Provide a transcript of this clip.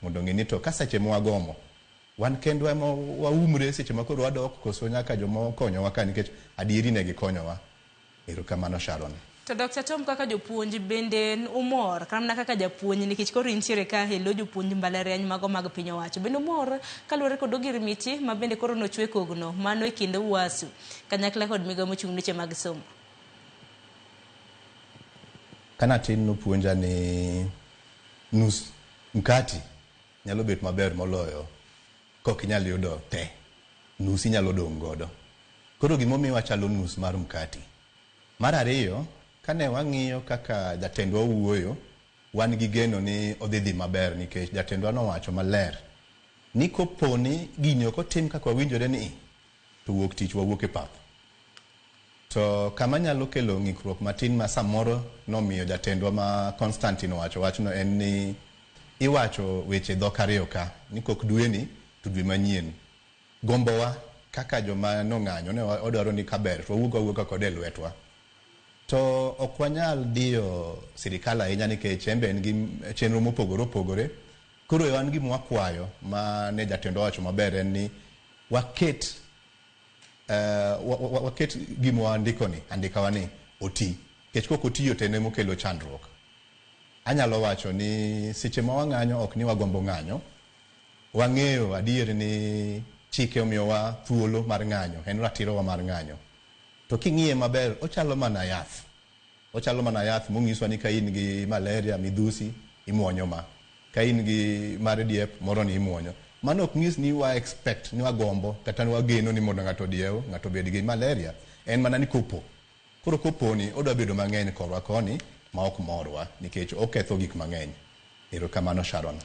mondo ng'e ni to ka seche mwagomo wan kendwa ema waumre seche ma koro wadok koso nyaka joma konyowa ka nikech adieri ne gikonyowa. Erokamano Sharon. To Dr. Tom kaka jopuonj bende umor kamna kaka japuonj nikech koro intiere ka helo jopuonj mbalariany mago mag piny owacho bende umor kaluwore kod ogirimiti ma bende koro nochwe kogno mano e kinde UASU kanyakla kod migawo mochung' weche mag somo. Kana tin nopuonja ni nus mkati nyalo bet maber moloyo kok inyalo yudo te nus inyalo dong' godo. Koro gimomiyo wachalo nus mar mkati. Mar ariyo, kane wang'iyo kaka jatendwa wuoyo, wan gi geno ni odhi maber nikech jatendwa nowacho maler ni koponi gino kotim kaka wawinjore ni to wuok tich wawuok e pap. To kama nyalo kelo ng'ikruok matin ma samoro nomiyo jatendwa ma Constantine owacho wachno en ni iwacho weche dhok ariyo ka ni kok dwe ni to dwe manyien. Gombowa kaka joma nong'anyo ne odwaro ni kaber to wawuok kode lwetwa. To ok wanyal diyo sirikal ahinya nikech embe en gi chenro mopogore opogore. Koro wan gima wakwayo ma ne jatendwa wacho maber en ni waket gima wandiko ni andikawa ni oti. Kech kok otiyo tene mokelo chandruok. Anyalo wacho ni seche ma wang'anyo ok ni wagombo ng'anyo. Wang'eyo adier ni chike omiyowa thuolo mar ng'anyo, en ratirowa mar ng'anyo. To king'iye maber ochalo mana yath. Ochalo mana yath mong'iswa ni ka in gi malaria midhusi imuonyo ma. Ka in gi mar diep moro ni imuonyo. Mano ok ng'is ni wa expect ni wagombo kata ni wageno ni mondo ng'ato diew, ng'ato bed gi malaria. En mana ni kopo. Koro kopo ni odwa bedo mang'eny korwa koni ma ok morwa nikech oketho gik mang'eny. Erokamano Sharon.